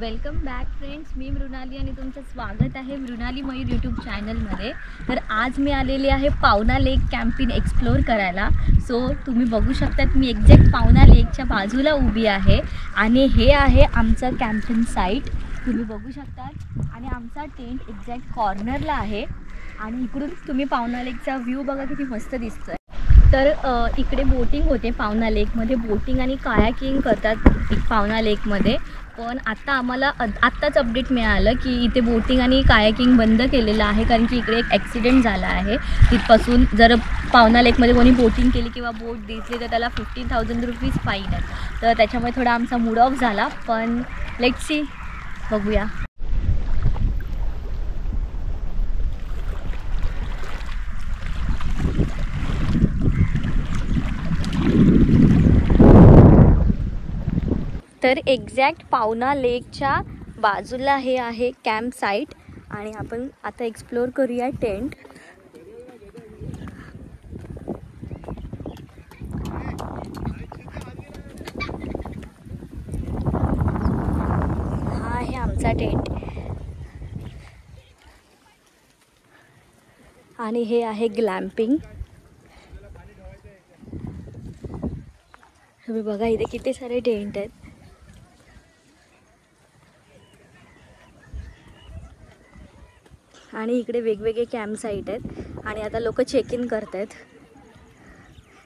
Welcome back friends, मी मृणाली आणि तुमचं स्वागत आहे मृणाली मयूर यूट्यूब चॅनलमध्ये। तर आज मी आलेली आहे पावना लेक कॅम्पिंग एक्सप्लोर करायला। सो तुम्ही बघू शकतात मी एक्झॅक्ट पावना लेकच्या बाजूला उभी आहे आणि हे आहे आमचं कॅम्पिंग साईट, तुम्ही बघू शकतात। आणि आमचा टेंट एक्झॅक्ट कॉर्नरला आहे आणि इकडून तुम्ही पावना लेकचा व्ह्यू बघा किती मस्त दिसतोय। तर इकडे बोटिंग होते पावना लेकमध्ये, बोटिंग आणि कायाकिंग करतात पावना लेकमध्ये। पण आता आम्हाला आत्ताच अपडेट मिळालं की इथे बोटिंग आणि कायाकिंग बंद केलेलं आहे, कारण की इकडे एक ॲक्सिडेंट झाला आहे। तिथपासून जर पावना लेकमध्ये कोणी बोटिंग केली किंवा बोट दिसली तर त्याला 15,000 रुपीज फाईन आहे। तर त्याच्यामुळे थोडा आमचा मूड ऑफ झाला, पण लेट्स सी, बघूया। तर एक्झॅक्ट पावना लेकच्या बाजूला हे आहे कॅम्प साईट आणि आपण आता एक्सप्लोर करूया टेंट। हा आहे आमचा टेंट आणि हे आहे ग्लॅम्पिंग। तुम्ही बघा इथे किती सारे टेंट आहेत आणि इकडे वेगवेगळे कॅम्प साईट आहेत आणि आता लोक चेक इन करत आहेत।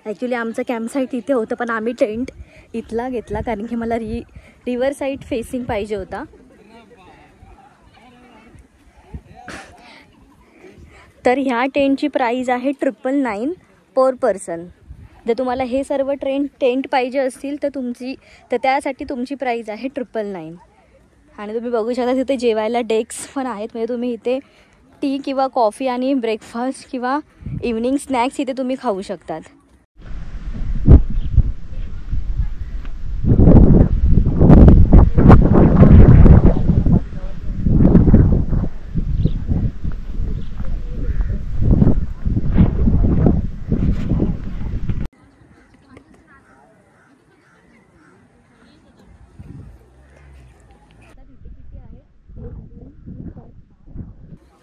ॲक्च्युली आमचं कॅम्प साईट इथे होतं, पण आम्ही टेंट इथला घेतला कारण की मला रिव्हर साईड फेसिंग पाहिजे होता। तर ह्या टेंटची प्राईस आहे 999 पर पर्सन। जर तुम्हाला हे सर्व टेंट पाहिजे असतील तर त्यासाठी तुमची प्राईस आहे 999। आणि तुम्ही बघू शकता तिथे जेवायला डेस्क पण आहेत, म्हणजे तुम्ही इथे टी किंवा कॉफी आणि ब्रेकफास्ट किंवा इव्हनिंग स्नॅक्स इथे तुम्ही खाऊ शकतात।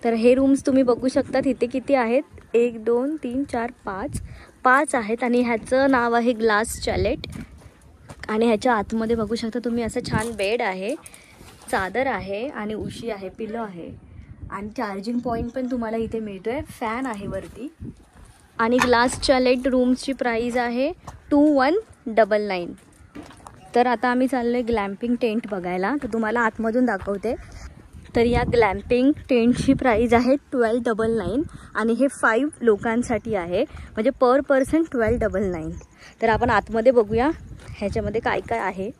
तर हे रूम्स तुम्ही बघू शकता इथे किती आहेत, 1 2 3 4 5 आहेत आणि ह्याचं नाव आहे ग्लास चॅलेट। आणि ह्याच्या आतमध्ये बघू शकता तुम्ही असं छान बेड आहे, चादर आहे आणि उशी आहे, पिलो आहे आणि चार्जिंग पॉईंट पण तुम्हाला इथे मिळतोय, फॅन आहे वरती। आणि ग्लास चॅलेट रूम्सची प्राईस आहे 2199। तर आता आम्ही चाललोय ग्लॅम्पिंग टेंट बघायला, तर तुम्हाला आतमधून दाखवते। तर या ग्लॅम्पिंग टेंटची प्राईज आहे 1299 आणि हे 5 लोकांसाठी आहे, म्हणजे पर पर्सन 1299। तर आपण आतमध्ये बघूया ह्याच्यामध्ये काय काय आहे।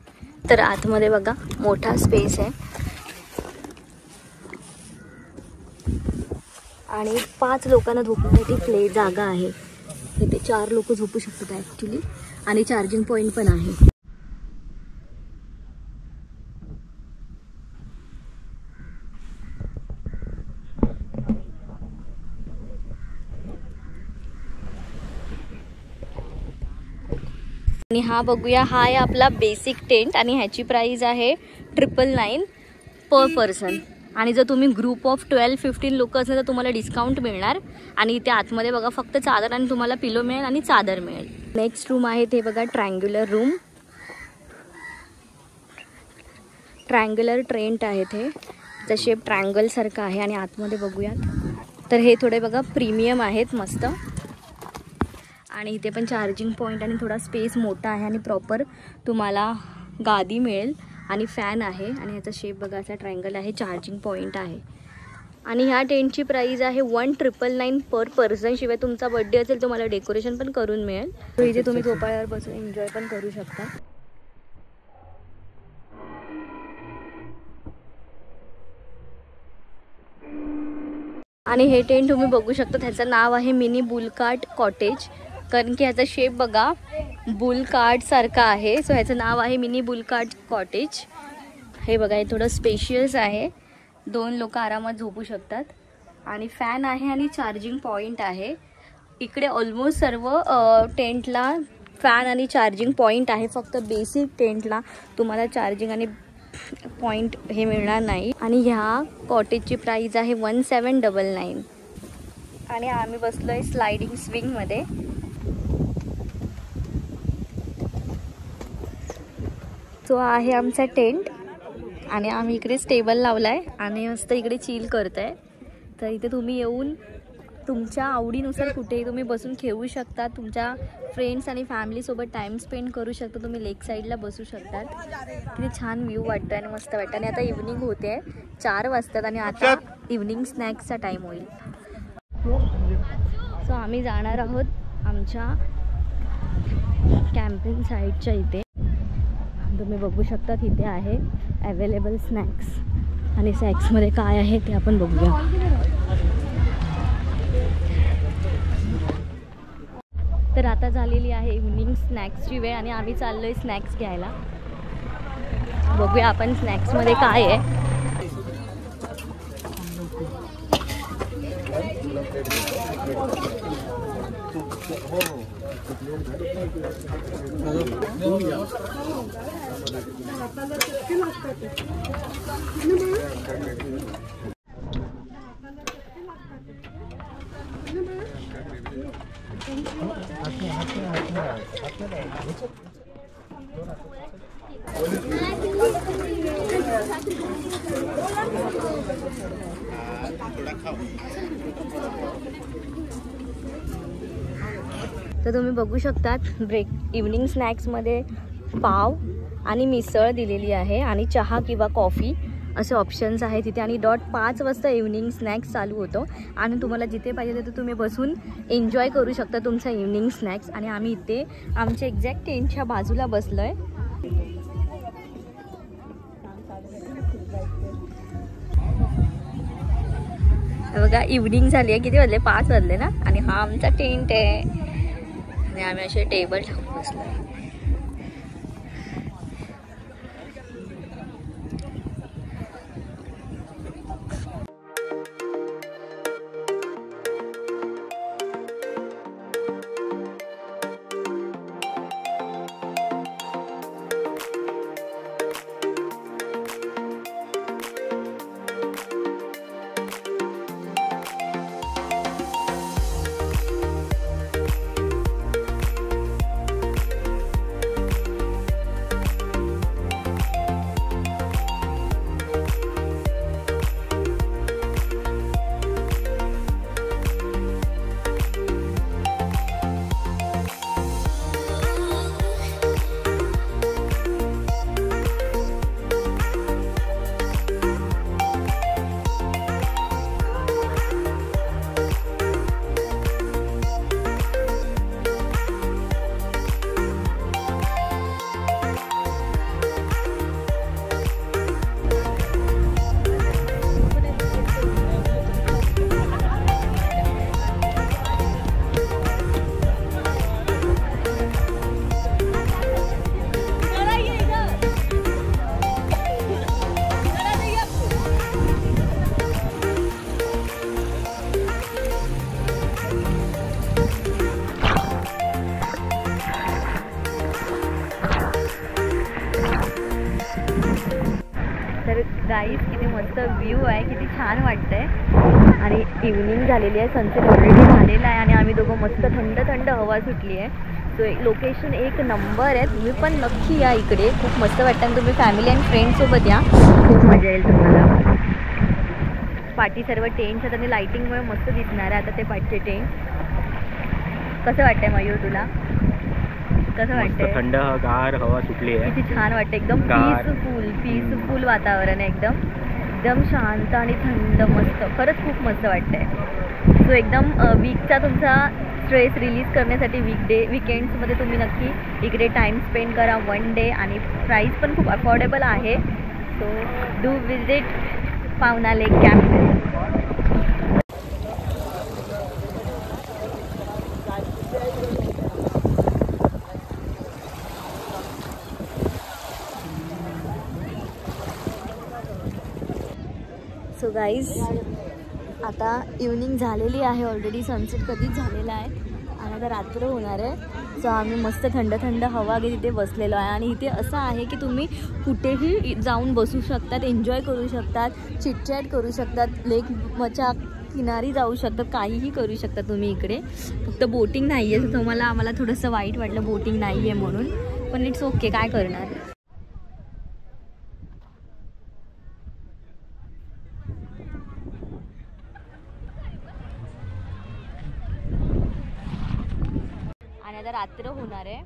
तर आतमध्ये बघा मोठा स्पेस आहे आणि 5 लोकांना झोपण्यासाठी जागा आहे। इथे 4 लोक झोपू शकतात ॲक्च्युली, आणि चार्जिंग पॉईंट पण आहे। आणि हा बघूया, हा आहे आपला बेसिक टेंट आणि ह्याची प्राइस आहे 999 पर पर्सन। आणि जर तुम्ही ग्रुप ऑफ 12-15 लोक असेल तर तुम्हाला डिस्काउंट मिळणार। आणि इथे आतमध्ये बघा फक्त चादर आणि तुम्हाला पिलो मिळेल आणि चादर मिळेल। नेक्स्ट रूम आहे ते बघा ट्रायंग्युलर रूम, ट्रायंग्युलर टेंट आहे ते, त्याचा शेप ट्रायंगल सारखा आहे। आणि आतमध्ये बघूयात तर हे थोडे बघा प्रीमियम आहेत मस्त, आणि इथे पण चार्जिंग पॉईंट आणि थोडा स्पेस मोठा आहे आणि प्रॉपर तुम्हाला गादी मिळेल आणि फॅन आहे। आणि ह्याचा शेप बघा असा ट्रायंगल आहे, चार्जिंग पॉईंट आहे। आणि ह्या टेंटची प्राईस आहे 1999 पर पर्सन। शिवाय तुमचा बर्थडे असेल तुम्हाला डेकोरेशन पण करून मिळेल, तर इथे तुम्ही झोपाळ्यावर बसून एन्जॉय पण करू शकता। आणि हे टेंट तुम्ही बघू शकता, ह्याचं नाव आहे मिनी बुलकार्ट कॉटेज, कारण की ह्याचा शेप बघा बुलकार्ट सारखा आहे। सो ह्याचं नाव आहे मिनी बुलकार्ट कॉटेज। हे बघा हे थोडं स्पेशियस आहे, 2 लोक आरामात झोपू शकतात आणि फॅन आहे आणि चार्जिंग पॉईंट आहे। इकडे ऑलमोस्ट सर्व टेंटला फॅन आणि चार्जिंग पॉईंट आहे, फक्त बेसिक टेंटला तुम्हाला चार्जिंग आणि पॉईंट हे मिळणार नाही. आणि ह्या कॉटेजची प्राईस आहे 1799. आणि आम्ही बसलो आहे स्लायडिंग स्विंगमध्ये. तो आहे आमचा टेंट आणि आम्ही इकडे टेबल लावला आहे आणि मस्त इकडे चिल करत आहे. तर इथे तुम्ही येऊन तुमच्या आवडीनुसार कुठेही तुम्ही बसून खेळू शकता. तुमच्या फ्रेंड्स आणि फॅमिलीसोबत टाईम स्पेंड करू शकता. तुम्ही लेक साईडला बसू शकतात. किती छान व्ह्यू वाटतं आणि मस्त वाटतं. आणि आता इव्हनिंग होते 4 वाजतात आणि आता इव्हनिंग स्नॅक्सचा टाईम होईल. सो आम्ही जाणार आहोत आमच्या कॅम्पिंग साईडच्या इथे. तुम्ही बघू शकता तिथे आहे अवेलेबल स्नॅक्स. आणि स्नॅक्समध्ये काय आहे ते आपण बघूया. तर आता झालेली आहे इव्हनिंग स्नॅक्सची वेळ आणि आम्ही चाललो आहे स्नॅक्स घ्यायला. बघूया आपण स्नॅक्समध्ये काय आहे. तर तुम्ही बघू शकतात इव्हनिंग स्नॅक्समध्ये पाव आणि मिसळ दिलेली आहे आणि चहा किंवा कॉफी असे ऑप्शन्स आहेत तिथे. आणि 5 वाजता इव्हनिंग स्नॅक्स चालू होतो आणि तुम्हाला जिथे पाहिजे तिथे तुम्ही बसून एन्जॉय करू शकता तुमचा इव्हनिंग स्नॅक्स. आणि आम्ही इथे आमच्या एक्झॅक्ट टेंटच्या बाजूला बसलो आहे. बघा इव्हनिंग झाली आहे. किती वाजले? 5 वाजले ना. आणि हा आमचा टेंट आहे आणि आम्ही असे टेबल ठेवून बसलो आहे. गाईस किती मस्त व्ह्यू आहे, किती छान वाटतंय. आणि इव्हनिंग झालेली आहे, सनसेट ऑलरेडी झालेला आहे आणि आम्ही दोघं मस्त थंड थंड हवा सुटली आहे. सो लोकेशन एक नंबर आहे. तुम्ही पण नक्की या इकडे, खूप मस्त वाटतं. आणि तुम्ही फॅमिली आणि फ्रेंड्ससोबत या, खूप मजा येईल तुम्हाला. पाठी सर्व टेंट्स आहेत आणि लाईटिंगमुळे मस्त दिसणार आहे आता ते पाठचे टेंट. कसं वाटतंय मयूर तुला? कसं वाटतंय? थंड गार हवा सुटली आहे, किती छान वाटतं. एकदम पीसफुल वातावरण आहे, एकदम शांत आणि थंड, मस्त. खरंच खूप मस्त वाटतंय. सो एकदम वीकचा तुमचा स्ट्रेस रिलीज करण्यासाठी वीकेंड्समध्ये तुम्ही नक्की इकडे टाईम स्पेंड करा 1 डे. आणि प्राईस पण खूप अफोर्डेबल आहे. सो डू विजिट पावना लेक कॅम्प. सो गाईज आता इव्हनिंग झालेली आहे ऑलरेडी, सनसेट कधीच झालेला आहे आणि आता रात्र होणार आहे. सो आम्ही मस्त थंड थंड हवा घेत इथे बसलेलो आहे. आणि इथे असं आहे की तुम्ही कुठेही जाऊन बसू शकतात, एन्जॉय करू शकतात, चिटचॅट करू शकतात, लेकच्या किनारी जाऊ शकतात, काहीही करू शकता तुम्ही इकडे. फक्त बोटिंग नाही आहे, तर आम्हाला थोडंसं वाईट वाटलं बोटिंग नाही आहे म्हणून, पण इट्स ओके, काय करणार. आणि आता रात्र होणार आहे,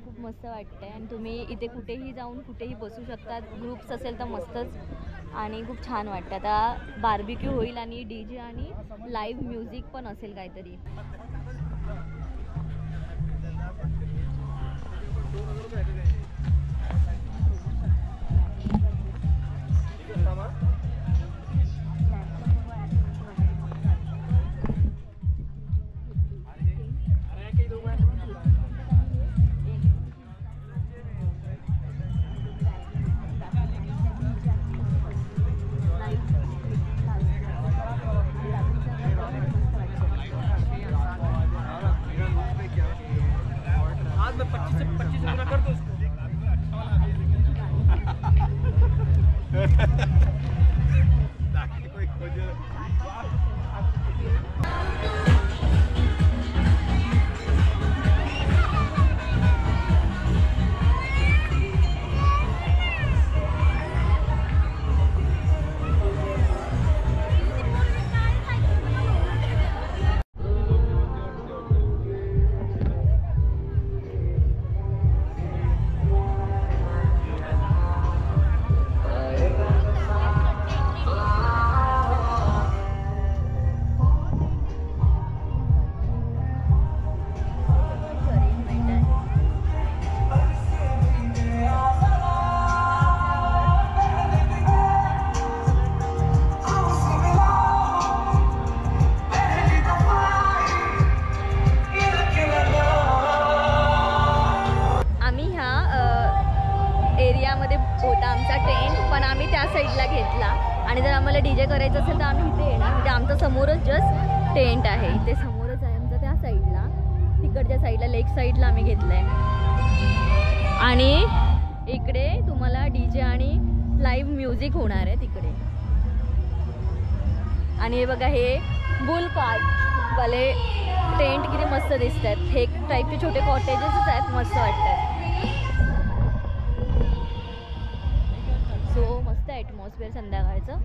खूप मस्त वाटतं आहे. आणि तुम्ही इथे कुठेही जाऊन कुठेही बसू शकतात, ग्रुप्स असेल तर मस्तच. आणि खूप छान वाटतं. आता बार्बिक्यू होईल आणि DJ आणि लाईव्ह म्युझिक पण असेल काहीतरी. एरियामध्ये होता आमचा टेंट, पण आम्ही त्या साईडला घेतला. आणि जर आम्हाला DJ करायचं असेल तर आम्ही इथे येणार. म्हणजे आमच्या समोरच जस्ट टेंट आहे, इथे समोरच आहे आमचा, त्या साईडला, तिकडच्या साईडला, लेक साईडला आम्ही घेतलं आहे. आणि इकडे तुम्हाला DJ आणि लाईव्ह म्युझिक होणार आहे तिकडे. आणि हे बघा, हे बुल कार्ट वाले टेंट किती मस्त दिसत आहेत. हे टाईपचे छोटे कॉटेजेसच आहेत, मस्त वाटतात. सो मस्त ॲटमॉस्फिअर संध्याकाळचं.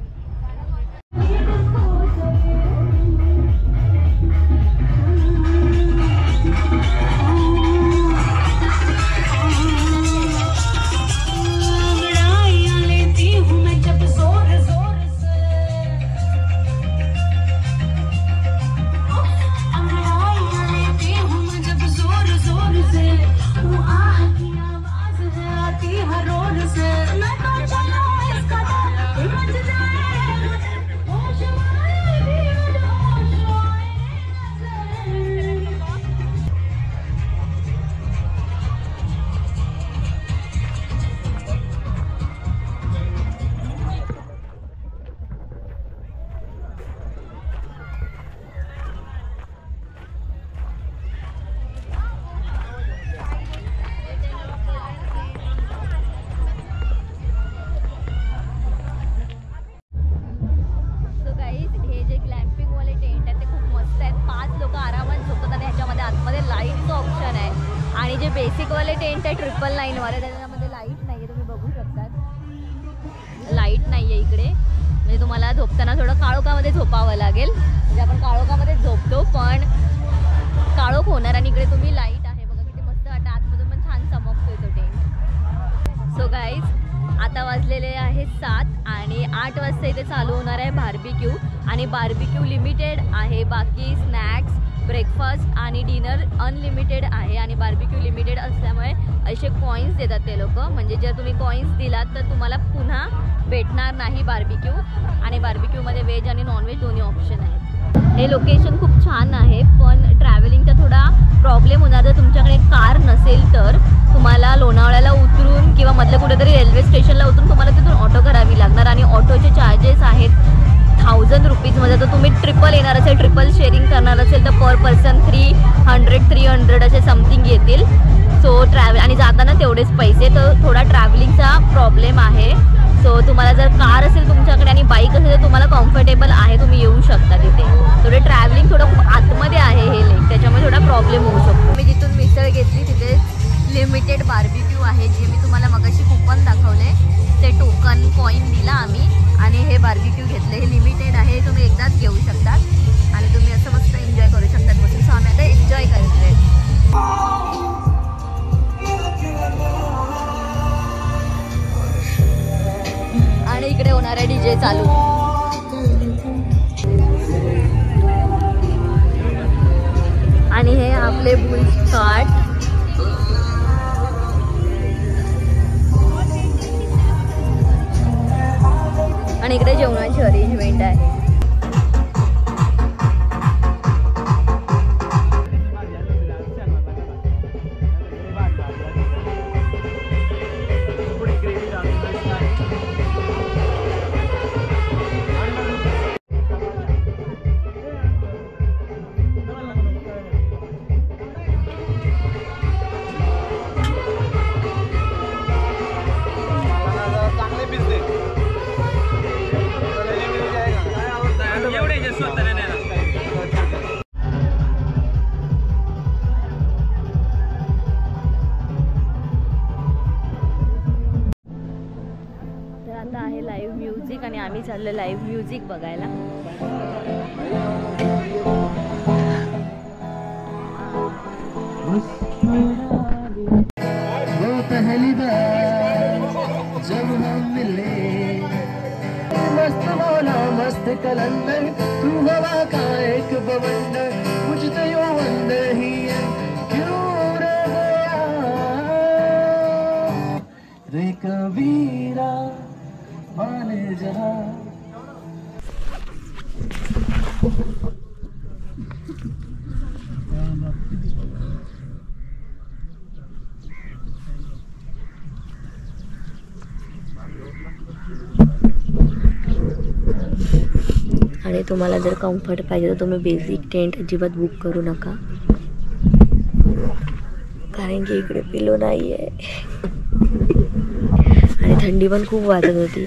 आणि जे बेसिकवाले टेंट आहे 999 वाले, त्याच्यामध्ये लाईट नाही आहे, तुम्ही बघू शकतात लाईट नाही आहे इकडे. म्हणजे तुम्हाला झोपताना थोडं काळोखामध्ये झोपावं लागेल. म्हणजे आपण काळोखामध्ये झोपतो पण काळोख होणार. आणि इकडे तुम्ही लाईट आहे बघा, किती मस्त वाटतं, आतमधून पण छान चमकतोय तो टेंट. सो गाईज, आता वाजलेले आहे 7 आणि 8 वाजता इथे चालू होणार आहे बार्बिक्यू. आणि बार्बिक्यू लिमिटेड आहे, बाकी स्नॅक्स, ब्रेकफास्ट आणि डिनर अनलिमिटेड आहे. आणि बार्बिक्यू लिमिटेड असल्यामुळे असे कॉईन्स देतात ते लोक. म्हणजे जर तुम्ही कॉईन्स दिलात तर तुम्हाला पुन्हा भेटणार नाही बार्बिक्यू. आणि बार्बिक्यूमध्ये व्हेज आणि नॉनव्हेज दोन्ही ऑप्शन आहेत. हे लोकेशन खूप छान आहे, पण ट्रॅव्हलिंगचा थोडा प्रॉब्लेम होणार. जर तुमच्याकडे कार नसेल तर तुम्हाला लोणावळ्याला उतरून किंवा मधलं कुठेतरी रेल्वे स्टेशनला उतरून तुम्हाला तिथून ऑटो करावी लागणार. आणि ऑटोचे चार्जेस आहेत 1000 रुपीजमध्ये. तर तुम्ही ट्रिपल येणार असेल, ट्रिपल शेअरिंग करणार असेल तर पर पर्सन 300 असे समथिंग येतील. सो ट्रॅव्हल आणि जाताना तेवढेच पैसे. तर थोडा ट्रॅव्हलिंगचा प्रॉब्लेम आहे. सो तुम्हाला जर कार असेल तुमच्याकडे आणि बाईक असेल तर तुम्हाला कम्फर्टेबल आहे, तुम्ही येऊ शकता तिथे. थोडं ट्रॅव्हलिंग थोडं खूप आतमध्ये आहे हे लेक, त्याच्यामुळे थोडा प्रॉब्लेम होऊ शकतो. मी जिथून मिसळ घेतली तिथे लिमिटेड बार्बिक्यू आहे, जे मी तुम्हाला मगाशी कुपन दाखवले ते टोकन कॉईन दिला आम्ही आणि हे बार्बिक्यू घेतले. हे लिमिटेड आहे, तुम्ही एकदाच घेऊ शकतात आणि तुम्ही असं मस्त एन्जॉय करू शकतात बसून. सो आम्ही आता एन्जॉय करतोय. आणि इकडे होणार आहे DJ चालू. आणि हे आपले बुल्स कार्ट. आणि इकडे जेवणाची अरेंजमेंट आहे. आता आहे लाईव्ह म्युझिक आणि आम्ही चाललो लाईव्ह म्युझिक बघायला. वो पहली बार जब हम मिले, मस्त मौला मस्त कलंदर, तू हवा का एक बवंडर, मुझ तो यो अंदर ही है क्यों रह गया रे कबीरा माने जहां. आणि तुम्हाला जर कम्फर्ट पाहिजे तर तुम्ही बेसिक टेंट अजिबात बुक करू नका, कारण की इकडे पिलो नाही आहे आणि थंडी पण खूप वाजत होती.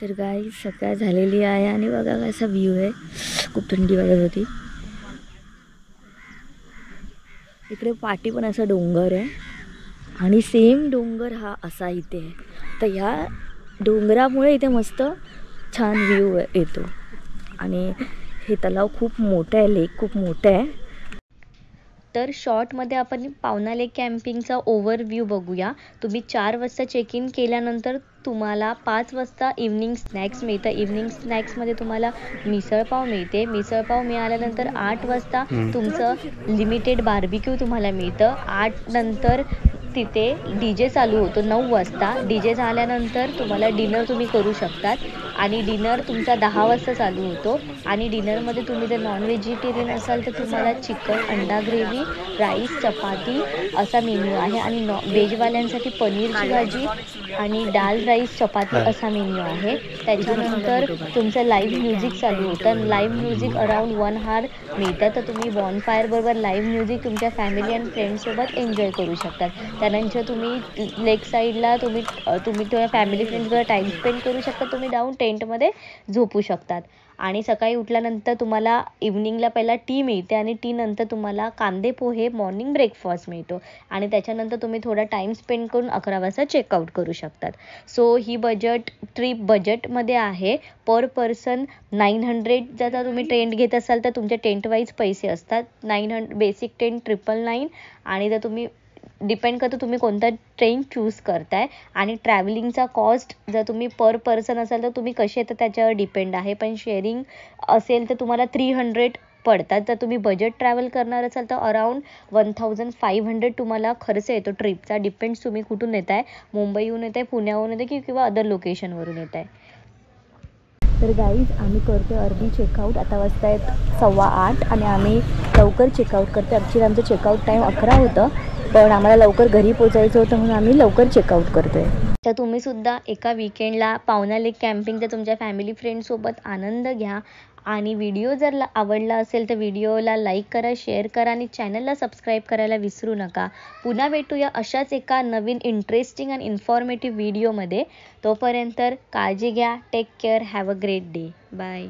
तर गाईज सकाळ झालेली आहे आणि बघा कसा व्ह्यू आहे. खूप थंडी वाजत होती. इकडे पाठी पण असा डोंगर आहे आणि सेम डोंगर हा असा इथे आहे. तर ह्या डोंगरामुळे इथे मस्त छान व्ह्यू येतो. आणि हे तलाव खूप मोठं आहे, लेक खूप मोठं आहे. तर शॉर्टमध्ये आपण पावना लेक कॅम्पिंगचा ओव्हरव्ह्यू बघूया. तुम्ही 4 वाजता चेक इन केल्यानंतर तुम्हाला 5 वाजता इव्हनिंग स्नॅक्स मिळतं. इव्हनिंग स्नॅक्समध्ये तुम्हाला मिसळपाव मिळते. मिसळपाव मिळाल्यानंतर 8 वाजता तुमचं लिमिटेड बार्बिक्यू तुम्हाला मिळतं. 8 नंतर तिथे DJ चालू होतो 9 वाजता. DJ झाल्यानंतर तुम्हाला डिनर तुम्ही करू शकतात आणि डिनर तुमचा 10 वाजता चालू होतो. आणि डिनरमध्ये तुम्ही जर नॉन व्हेजिटेरियन असाल तर तुम्हाला चिकन, अंडा ग्रेव्ही, राईस, चपाती असा मेन्यू आहे. आणि व्हेजवाल्यांसाठी पनीरची भाजी आणि डाल राईस चपाती असा मेन्यू आहे. त्याच्यानंतर तुमचं लाईव्ह म्युझिक चालू होतं. लाईव्ह म्युझिक अराउंड 1 hour मिळतं. तर तुम्ही बॉनफायर बरोबर लाईव्ह म्युझिक तुमच्या फॅमिली अँड फ्रेंड्ससोबत एन्जॉय करू शकतात. त्यानंतर तुम्ही लेक साईडला तुम्ही तुमच्या फॅमिली फ्रेंड्सबरोबर टाईम स्पेंड करू शकता. तुम्ही जाऊन टेंटमध्ये झोपू शकतात. आणि सकाळी उठल्यानंतर तुम्हाला इव्हनिंगला पहिला टी मिळते आणि टी नंतर तुम्हाला कांदे पोहे मॉर्निंग ब्रेकफास्ट मिळतो. आणि त्याच्यानंतर तुम्ही थोडा टाईम स्पेंड करून 11 वाजता चेकआउट करू शकतात. सो ही ट्रिप बजेटमध्ये आहे. पर पर्सन 900. जर तुम्ही टेंट घेत असाल तर तुमचे टेंट वाईज पैसे असतात. 900 बेसिक टेंट 999. आणि जर तुम्ही डिपेंड करतं तुम्ही कोणता ट्रेन चूज करताय आणि ट्रॅव्हलिंगचा कॉस्ट जर तुम्ही पर पर्सन असाल तर तुम्ही कसे येतं त्याच्यावर डिपेंड आहे. पण शेअरिंग असेल तर तुम्हाला 300 पडतात. जर तुम्ही बजेट ट्रॅव्हल करणार असाल तर अराउंड 1500 तुम्हाला खर्च येतो ट्रिपचा. डिपेंड्स तुम्ही कुठून येत आहे, मुंबईहून येत आहे, पुण्याहून येत आहे किंवा अदर लोकेशनवरून येत आहे. तर गाईज आम्ही करतो अर्ली चेकआउट. आता वाजता आहेत 8:15 आणि आम्ही लवकर चेकआउट करतो. ॲक्च्युली आमचं चेकआउट टाईम 11 होतं, पण आम्हाला लवकर घरी पोचायचं होतं म्हणून आम्ही लवकर चेकआउट करतो आहे. तर तुम्हीसुद्धा एका विकेंडला पावना लेक कॅम्पिंगचा तुमच्या फॅमिली फ्रेंड्ससोबत आनंद घ्या. आणि व्हिडिओ जर आवडला असेल तर व्हिडिओला लाईक करा, शेअर करा आणि चॅनलला सबस्क्राईब करायला विसरू नका. पुन्हा भेटूया अशाच एका नवीन इंटरेस्टिंग आणि इन्फॉर्मेटिव्ह व्हिडिओमध्ये. तोपर्यंत काळजी घ्या. Take care. Have a great day. Bye.